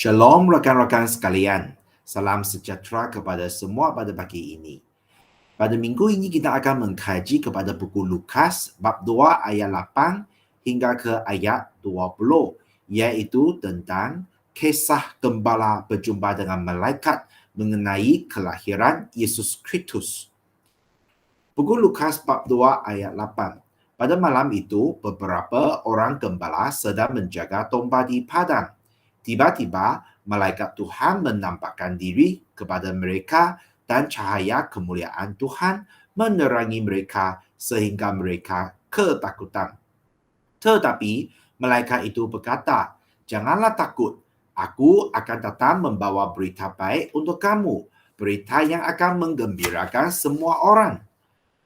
Shalom rakan-rakan sekalian. Salam sejahtera kepada semua pada pagi ini. Pada minggu ini kita akan mengkaji kepada buku Lukas bab 2 ayat 8 hingga ke ayat 20, iaitu tentang kisah gembala berjumpa dengan malaikat mengenai kelahiran Yesus Kristus. Buku Lukas bab 2 ayat 8. Pada malam itu, beberapa orang gembala sedang menjaga domba di padang. Tiba-tiba, malaikat Tuhan menampakkan diri kepada mereka dan cahaya kemuliaan Tuhan menerangi mereka sehingga mereka ketakutan. Tetapi, malaikat itu berkata, "Janganlah takut. Aku akan datang membawa berita baik untuk kamu, berita yang akan menggembirakan semua orang.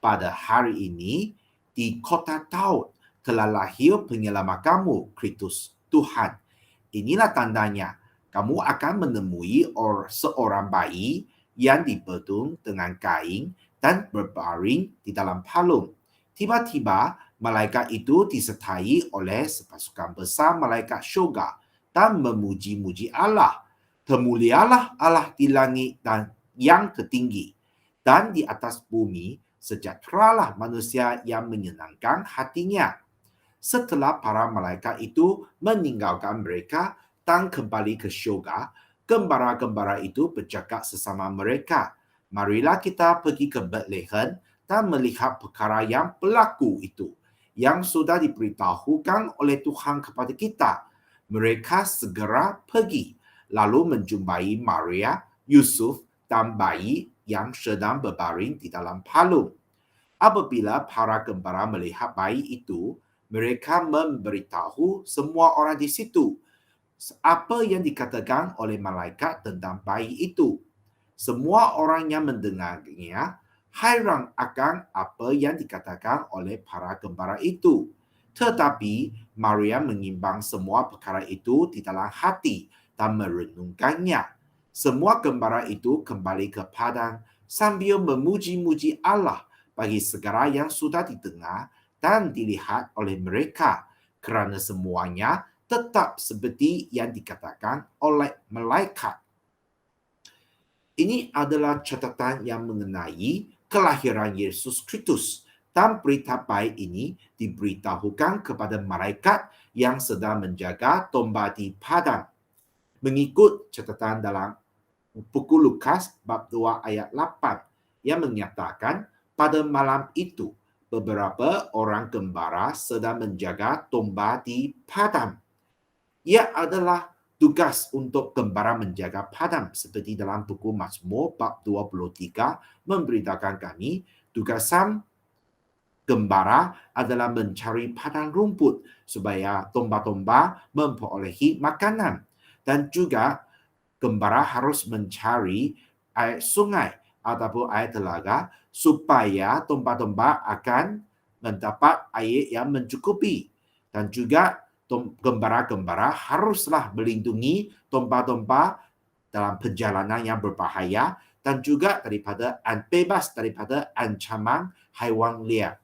Pada hari ini, di kota Daud telah lahir penyelamat kamu, Kristus Tuhan. Inilah tandanya, kamu akan menemui seorang bayi yang dibeltung dengan kain dan berbaring di dalam palung." Tiba-tiba, malaikat itu disertai oleh sepasukan besar malaikat syurga dan memuji-muji Allah. "Termulialah Allah di langit dan yang tertinggi, dan di atas bumi sejahteralah manusia yang menyenangkan hatinya." Setelah para malaikat itu meninggalkan mereka dan kembali ke syurga, gembala-gembala itu bercakap sesama mereka, "Marilah kita pergi ke Bethlehem dan melihat perkara yang berlaku itu, yang sudah diberitahukan oleh Tuhan kepada kita." Mereka segera pergi, lalu menjumpai Maria, Yusuf dan bayi yang sedang berbaring di dalam palung. Apabila para gembala melihat bayi itu, mereka memberitahu semua orang di situ apa yang dikatakan oleh malaikat tentang bayi itu. Semua orang yang mendengarnya hairan akan apa yang dikatakan oleh para gembala itu. Tetapi Maria mengimbang semua perkara itu di dalam hati dan merenungkannya. Semua gembala itu kembali ke padang sambil memuji-muji Allah bagi segala yang sudah didengar dan dilihat oleh mereka, kerana semuanya tetap seperti yang dikatakan oleh malaikat. Ini adalah catatan yang mengenai kelahiran Yesus Kristus, dan berita baik ini diberitahukan kepada malaikat yang sedang menjaga domba di padang. Mengikut catatan dalam buku Lukas bab 2 ayat 8 yang menyatakan pada malam itu beberapa orang gembala sedang menjaga domba di padang. Ia adalah tugas untuk gembala menjaga padang, seperti dalam buku Mazmur bab 23 memberitakan kami, tugasan gembala adalah mencari padang rumput supaya domba-domba memperolehi makanan, dan juga gembala harus mencari air sungai ataupun air telaga supaya domba-domba akan mendapat air yang mencukupi, dan juga gembala-gembala haruslah melindungi domba-domba dalam perjalanan yang berbahaya dan juga bebas daripada ancaman haiwan liar.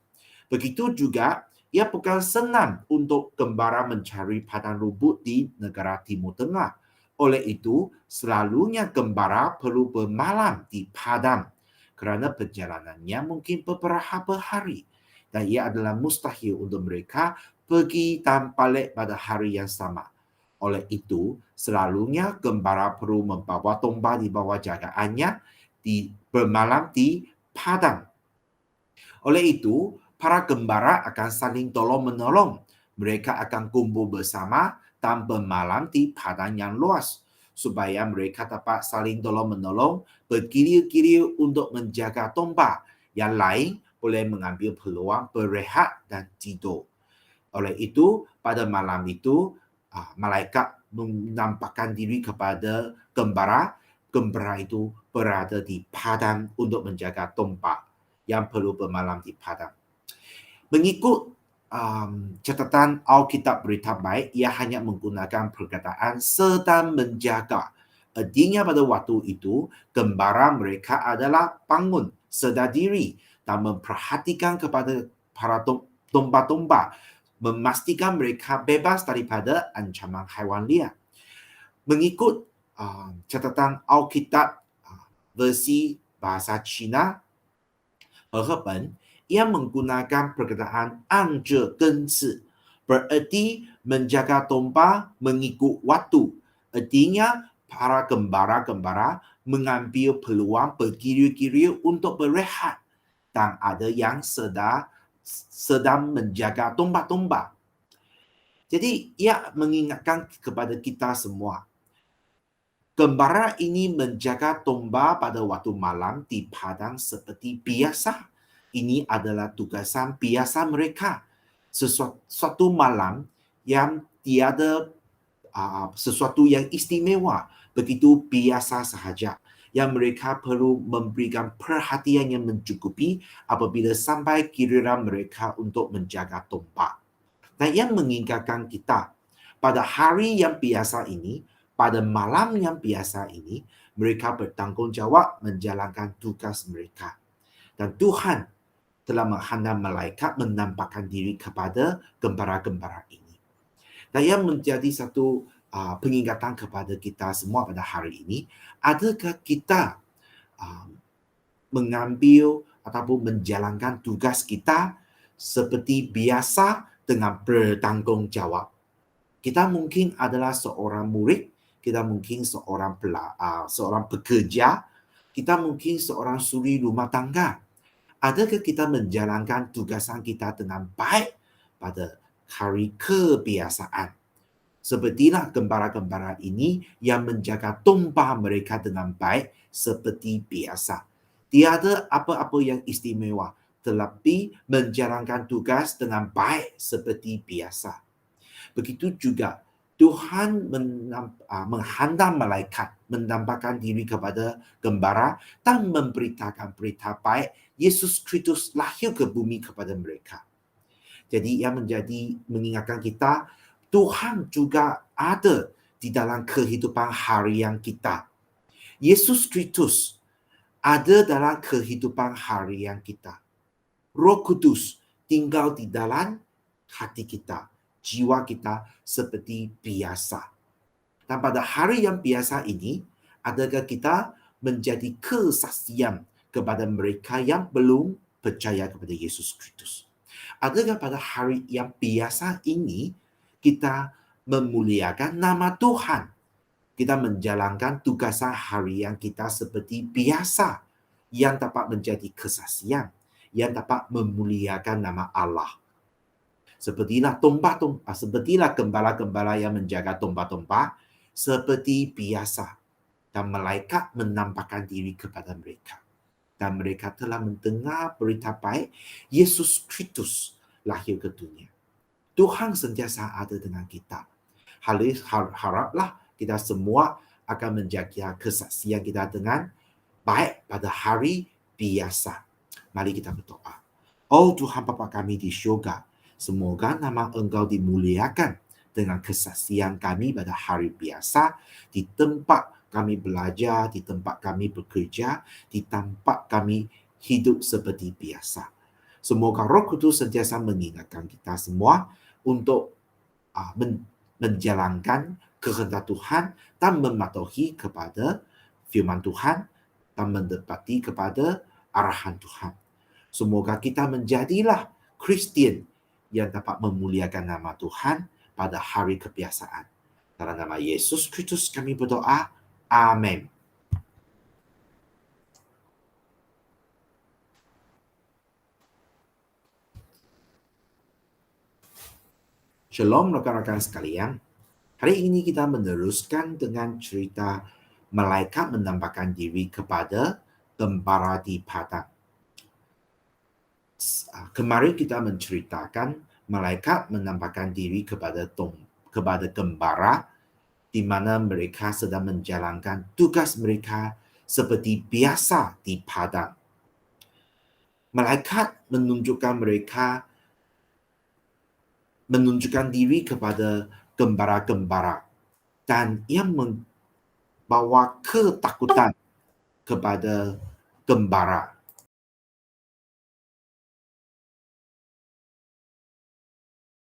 Begitu juga, ia bukan senang untuk gembala mencari padang rumput di negara Timur Tengah. Oleh itu, selalunya gembala perlu bermalam di padang kerana perjalanannya mungkin beberapa hari, dan ia adalah mustahil untuk mereka pergi dan balik pada hari yang sama. Oleh itu, selalunya gembala perlu membawa domba di bawah jagaannya bermalam di padang. Oleh itu, para gembala akan saling tolong-menolong. Mereka akan kumpul bersama dan bermalam di padang yang luas, supaya mereka dapat saling tolong-menolong, bergilir-gilir untuk menjaga domba. Yang lain boleh mengambil peluang berehat dan tidur. Oleh itu, pada malam itu, malaikat menampakkan diri kepada gembala. Gembala itu berada di padang untuk menjaga domba yang perlu bermalam di padang. Mengikut catatan Alkitab Berita Baik, ia hanya menggunakan perkataan sedang menjaga. Artinya pada waktu itu, gembala mereka adalah bangun, sedar diri dan memperhatikan kepada para domba-domba, memastikan mereka bebas daripada ancaman haiwan liar. Mengikut catatan Alkitab versi bahasa Cina, 和合本 ia menggunakan perkataan 按着根刺, berarti menjaga domba mengikut waktu. Artinya para gembala-gembala mengambil peluang bergiliran untuk berehat, dan ada yang sedang menjaga domba-domba. Jadi ia mengingatkan kepada kita semua, gembala ini menjaga domba pada waktu malam di padang seperti biasa. Ini adalah tugasan biasa mereka. Suatu malam yang tiada sesuatu yang istimewa, begitu biasa sahaja, yang mereka perlu memberikan perhatian yang mencukupi apabila sampai giliran mereka untuk menjaga domba. Dan yang mengingatkan kita, pada hari yang biasa ini, pada malam yang biasa ini, mereka bertanggungjawab menjalankan tugas mereka. Dan Tuhan telah menghantar malaikat menampakkan diri kepada gembala-gembala ini. Dan yang menjadi satu pengingatan kepada kita semua pada hari ini, adakah kita mengambil ataupun menjalankan tugas kita seperti biasa dengan bertanggungjawab? Kita mungkin adalah seorang murid, kita mungkin seorang pekerja, kita mungkin seorang suri rumah tangga. Adakah kita menjalankan tugasan kita dengan baik pada hari kebiasaan? Sepertilah gembala-gembala ini yang menjaga domba mereka dengan baik seperti biasa. Tiada apa-apa yang istimewa, tetapi menjalankan tugas dengan baik seperti biasa. Begitu juga Tuhan menghantar malaikat menampakkan diri kepada gembala dan memberitakan berita baik Yesus Kristus lahir ke bumi kepada mereka. Jadi ia mengingatkan kita, Tuhan juga ada di dalam kehidupan harian kita. Yesus Kristus ada dalam kehidupan harian kita. Roh Kudus tinggal di dalam hati kita, jiwa kita seperti biasa. Dan pada hari yang biasa ini, adakah kita menjadi kesaksian kepada mereka yang belum percaya kepada Yesus Kristus? Adakah pada hari yang biasa ini kita memuliakan nama Tuhan? Kita menjalankan tugasan harian kita seperti biasa yang dapat menjadi kesaksian, yang dapat memuliakan nama Allah. Sepertilah gembala-gembala yang menjaga domba-domba seperti biasa, dan malaikat menampakkan diri kepada mereka. Dan mereka telah mendengar berita baik Yesus Kristus lahir ke dunia. Tuhan sentiasa ada dengan kita. Haraplah kita semua akan menjaga kesaksian kita dengan baik pada hari biasa. Mari kita berdoa. Oh Tuhan Bapa kami di syurga, semoga nama Engkau dimuliakan dengan kesaksian kami pada hari biasa, di tempat kami belajar, di tempat kami bekerja, di tempat kami hidup seperti biasa. Semoga Roh Kudus sentiasa mengingatkan kita semua untuk menjalankan kehendak Tuhan dan mematuhi kepada firman Tuhan dan mendapati kepada arahan Tuhan. Semoga kita menjadilah Kristian yang dapat memuliakan nama Tuhan pada hari kebiasaan. Dalam nama Yesus Kristus kami berdoa. Amin. Shalom rekan-rekan sekalian. Hari ini kita meneruskan dengan cerita malaikat menampakkan diri kepada gembala di padang. Kemarin kita menceritakan malaikat menampakkan diri kepada gembala di mana mereka sedang menjalankan tugas mereka seperti biasa di padang. Malaikat menunjukkan diri kepada gembala-gembala dan ia membawa ketakutan kepada gembala.